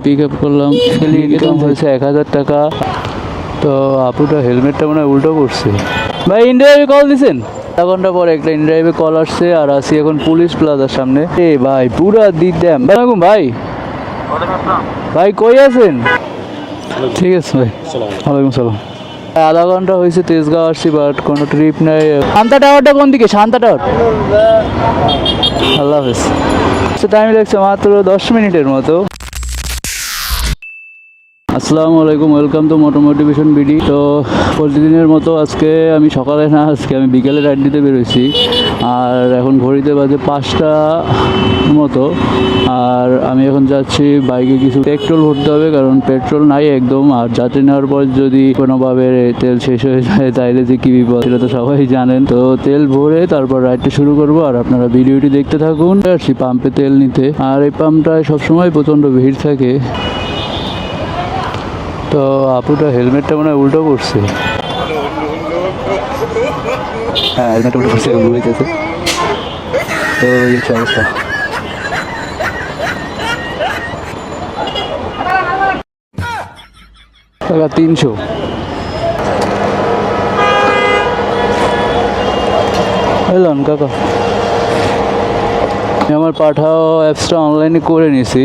Pick up করলাম, income হয়েছে 1000 টাকা। তো আপুটা হেলমেটটা মনে হয় উল্টো করছে। ভাই ইনড্রাইভে কল দিছেন? আধা ঘন্টা পরে একটা ইনড্রাইভে কল আসছে, আর আসি এখন পুলিশ প্লাজার সামনে। এ ভাই পুরা দিদাম ভাই। ভাই কই আছেন? ঠিক আছে ভাই, ওয়ালাইকুম সালাম। আধা ঘন্টা হয়েছে তেজগাঁও আসছি, বাট কোনো ট্রিপ নাই। শান্তা টাওয়ারটা কোন দিকে? শান্তা টাওয়ার। আল্লাহ হাফেজ। টাইম লাগছে মাত্র 10 মিনিটের মতো। আসসালামু আলাইকুম, welcome to motor motivation BD. তো প্রতিদিনের মতো আজকে আমি সকালে না, আজকে আমি বিকেলে রাইড দিতে বেরোইছি। আর এখন ঘড়িতে বাজে 5টা মতো। আর আমি এখন যাচ্ছি, বাইকে কিছু পেট্রোল ভরতে হবে, কারণ পেট্রোল নাই একদম। আর যাত্রী নেওয়ার পর যদি কোনোভাবে তেল শেষ হয়ে যায় তাইলে যে কী বিপদ, সেটা তো সবাই জানেন। তো তেল ভরে তারপর রাইডটা শুরু করবো, আর আপনারা ভিডিওটি দেখতে থাকুন। আসছি পাম্পে তেল নিতে, আর এই পাম্পটায় সবসময় প্রচণ্ড ভিড় থাকে। তো আপুটা হেলমেটটা মনে হয় উল্টো করছে। হ্যাঁ, হেলমেট উল্টো করছে, ঘুরেছে। তো এই অবস্থা। টাকা 300। এলাম কাকা, আমার পাঠাও অ্যাপসটা অনলাইনে করে নিয়েছি।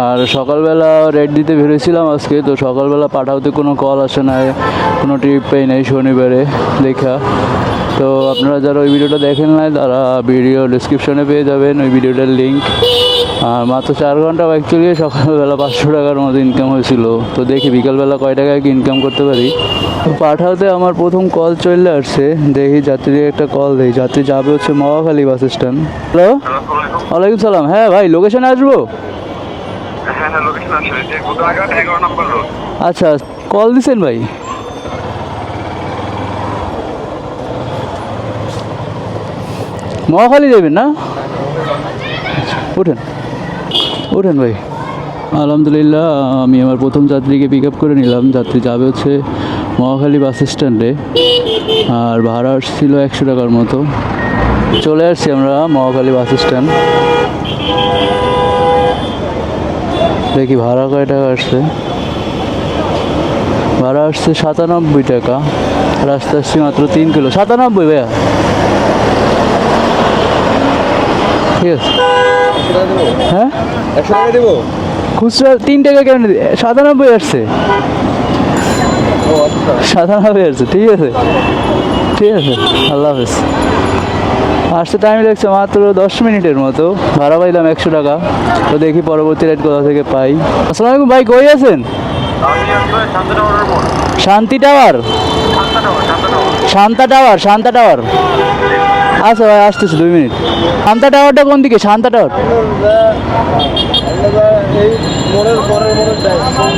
আর সকালবেলা রেড দিতে বেরোছিলাম আজকে, তো সকালবেলা পাঠাওতে কোনো কল আসে নাই, কোনো ট্রিপ পাই নাই শনিবারে দেখা। তো আপনারা যারা ওই ভিডিওটা দেখেন নাই, তারা ভিডিও ডিসক্রিপশনে পেয়ে যাবেন ওই ভিডিওটার লিঙ্ক। আর মাত্র 4 ঘন্টা বাইক চালিয়ে সকালবেলা 500 টাকার মতো ইনকাম হয়েছিল। তো দেখি বিকালবেলা কয় টাকায় কি ইনকাম করতে পারি। তো পাঠাওতে আমার প্রথম কল চলে আসছে, দেখি যাত্রীর একটা কল দেই। যাত্রী যাবে হচ্ছে মহাখালী বাস স্ট্যান্ড। হ্যালো, ওয়ালাইকুম সালাম। হ্যাঁ ভাই, লোকেশনে আসবো? আচ্ছা, কল দিছেন ভাই? মহাখালী যাবেন না? উঠেন উঠেন ভাই। আলহামদুলিল্লাহ, আমি আমার প্রথম যাত্রীকে পিক আপ করে নিলাম। যাত্রী যাবে হচ্ছে মহাখালী বাস স্ট্যান্ডে, আর ভাড়া আসছিল 100 টাকার মতো। চলে আসছি আমরা মহাখালী বাস স্ট্যান্ড। দেখি ভাড়া কয় টাকা আসছে। ভাড়া আসছে 97 টাকা। রাস্তা আসছি মাত্র 3 কিলো। 97 ভাইয়া, ঠিক আছে। হ্যাঁ, 100 টাকা দেবো। খুচরা 3 টাকা কেন? 97 আসছে। 97 আসছে, ঠিক আছে ঠিক আছে। আল্লাহ হাফেজ। আসতে টাইম লাগছে মাত্র 10 মিনিটের মতো। ভাড়া পাইলাম 100 টাকা। তো দেখি পরবর্তী রাইড কোথা থেকে পাই। আসসালামু আলাইকুম ভাই, কই আছেন? শান্তি tower, Shanta tower, Shanta tower. আচ্ছা ভাই, আসতেছি 2 মিনিট। শান্তা টাওয়ারটা কোন দিকে? শান্তা টাওয়ার।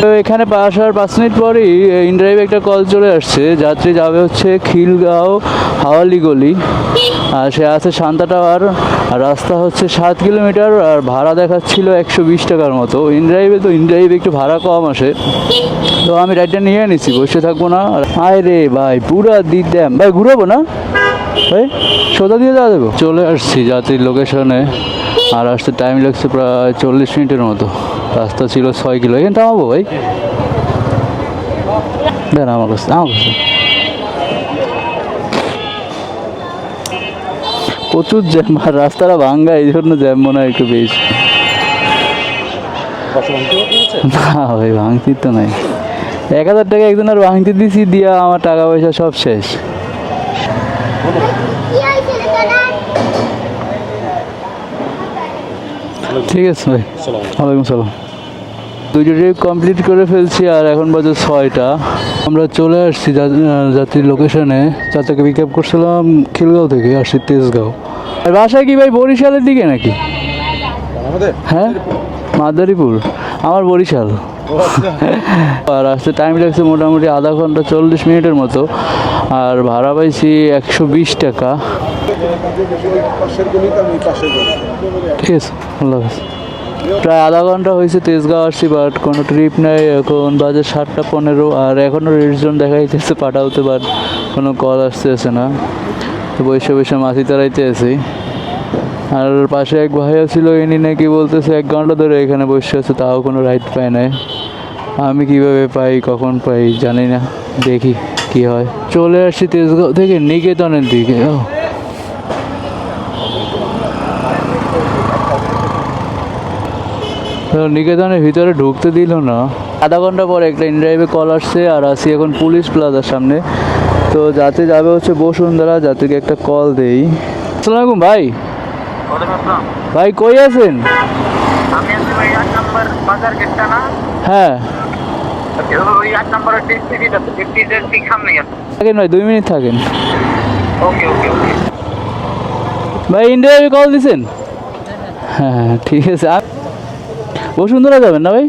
তো এখানে আসার 5 মিনিট পরই ইনড্রাইভে একটা কল চলে আসছে। যাত্রী যাবে হচ্ছে খিলগাঁও হাওয়ালি গলি, আর সে আছে শান্তা টাওয়ার। আর রাস্তা হচ্ছে 7 কিলোমিটার, আর ভাড়া দেখাচ্ছিল 120 টাকার মতো ইনড্রাইভে। তো ইনড্রাইভে একটু ভাড়া কম আসে, তো আমি রাইডটা নিয়ে নিছি, বসে থাকবো না। আয় রে ভাই, পুরা দিদাম ভাই, ঘুরাবো না ভাই, সোজা দিয়ে যাওয়া যাবো। চলে আসছি যাত্রীর লোকেশনে, আর আসতে টাইম লাগছে প্রায় 40 মিনিটের মতো। রাস্তা ছিল 6 কিলো। এখানে থামাবো ভাই? দেন আমার কাছে, আমার কাছে প্রচুর জ্যাম, আর রাস্তাটা ভাঙ্গা, এই জন্য জ্যাম মনে হয় একটু বেশি। না ভাই, ভাঙতির তো নাই। 1000 টাকা একজন আর ভাঙতি দিছি, দিয়া আমার টাকা পয়সা সব শেষ। ঠিক আছে ভাই, ওয়ালাইকুম সালাম। 2টা ট্রিপ কমপ্লিট করে ফেলছি, আর এখন বাজে 6টা। আমরা চলে আসছি যাত্রীর লোকেশনে। চাচাকে পিক আপ করছিলাম খিলগাঁও থেকে, আসছি তেজগাঁও। আর বাসায় কি ভাই বরিশালের দিকে নাকি? হ্যাঁ, মাদারীপুর। আমার বরিশাল। আর আসতে টাইম লাগছে মোটামুটি আধা ঘন্টা 40 মিনিটের মতো। আর ভাড়া পাইছি 120 টাকা। ঠিক আছে, আল্লাহ হাফেজ। প্রায় আধা ঘন্টা হয়েছে তেজগাঁও আসছি, বাট কোনো ট্রিপ নেই। এখন বাজে 7টা 15, আর এখনও রেড জোন দেখাইতেছে পাঠাওতে, বাট কোনো কল আসতেছে না। তো বসে বসে মাছি তাড়াইতে আছি। আর পাশে এক ভাইয়া ছিল, ইনি নাকি বলতেছে 1 ঘন্টা ধরে এখানে বসে আছে, তাও কোনো রাইড পায় নাই। আমি কিভাবে পাই, কখন পাই জানি না, দেখি কি হয়। চলে আসছি তেজগাঁও থেকে নিকেতনের দিকে। তো নিকেতনের ভিতরে ঢুকতে দিল না। আধা ঘন্টা পরে একটা ইনড্রাইভে কল আসছে, আর আসি এখন পুলিশ প্লাজার সামনে। তো যাতে যাবে হচ্ছে বসুন্ধরা, যাত্রীকে একটা কল দেই। আসসালামু আলাইকুম ভাই। ভাই কই আছেন? হ্যাঁ থাকেন ভাই, 2 মিনিট থাকেন। ভাই ইন্ডিয়ায় কল দিছেন? হ্যাঁ ঠিক আছে। বসুন্ধরা যাবেন না ভাই?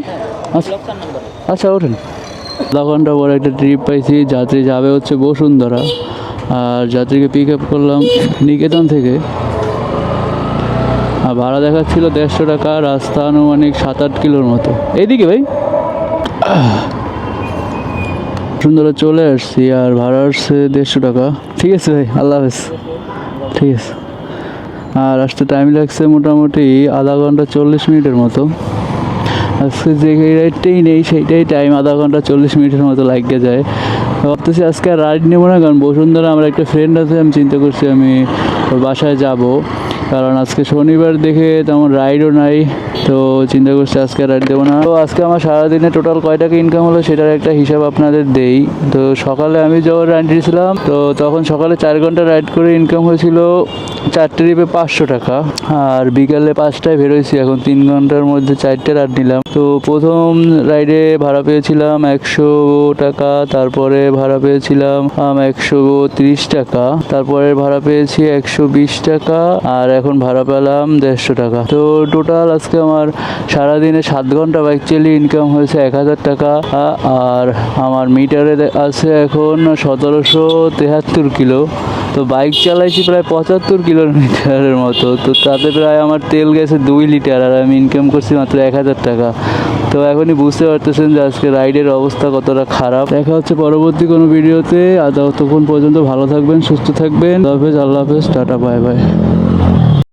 আচ্ছা ওঠেন। আধা ঘন্টা পরে একটা ট্রিপ পাইছি, যাত্রী যাবে হচ্ছে বসুন্ধরা, আর যাত্রীকে পিক আপ করলাম নিকেতন থেকে। আর ভাড়া দেখাচ্ছিল 150 টাকা, রাস্তা আনুমানিক 7-8 কিলোর মতো। এইদিকে ভাই বসুন্ধরা চলে আসছি, আর ভাড়া আসছে 150 টাকা। ঠিক আছে ভাই, আল্লাহ হাফেজ। ঠিক আছে। আর আসতে টাইম লাগছে মোটামুটি আধা ঘন্টা 40 মিনিটের মতো। আজকে যে রাইডটাই নেই সেইটাই টাইম আধা ঘন্টা 40 মিনিটের মতো লাগিয়ে যায়। ভাবতেছি আজকে আর রাইড নেবো না, কারণ বসুন্ধরা আমার একটা ফ্রেন্ড আছে, আমি চিন্তা করছি আমি ওর বাসায় যাব, কারণ আজকে শনিবার দেখে তেমন রাইডও নাই। তো চিন্তা করছি আজকে রাইড দেবো না। তো আজকে আমার সারাদিনে টোটাল কয় টাকা ইনকাম হলো সেটার একটা হিসাব আপনাদের দেই। তো সকালে আমি যখন রাইড দিয়েছিলাম, তো তখন সকালে 4 ঘন্টা রাইড করে ইনকাম হয়েছিল 4 ট্রিপে 500 টাকা। আর বিকালে 5টায় বেরোইছি, এখন 3 ঘন্টার মধ্যে 4টে রাইড নিলাম। তো প্রথম রাইডে ভাড়া পেয়েছিলাম 100 টাকা, তারপরে ভাড়া পেয়েছিলাম 130 টাকা, তারপরে ভাড়া পেয়েছি 120 টাকা, আর এখন ভাড়া পেলাম 150 টাকা। তো টোটাল আজকে আমার সারাদিনে 7 ঘন্টা বাইক চালিয়ে ইনকাম হয়েছে 1000 টাকা। আর আমার মিটারে আছে এখন 1773 কিলো। তো বাইক চালাইছি প্রায় 75 কিলোমিটারের মতো। তো তাতে প্রায় আমার তেল গেছে 2 লিটার, আর আমি ইনকাম করছি মাত্র 1000 টাকা। তো এখনই বুঝতে পারতেছেন যে আজকে রাইডের অবস্থা কতটা খারাপ। দেখা হচ্ছে পরবর্তী কোনো ভিডিওতে। আর ততক্ষণ পর্যন্ত ভালো থাকবেন, সুস্থ থাকবেন। আল্লাহ হাফেজ, টাটা, বাই বাই।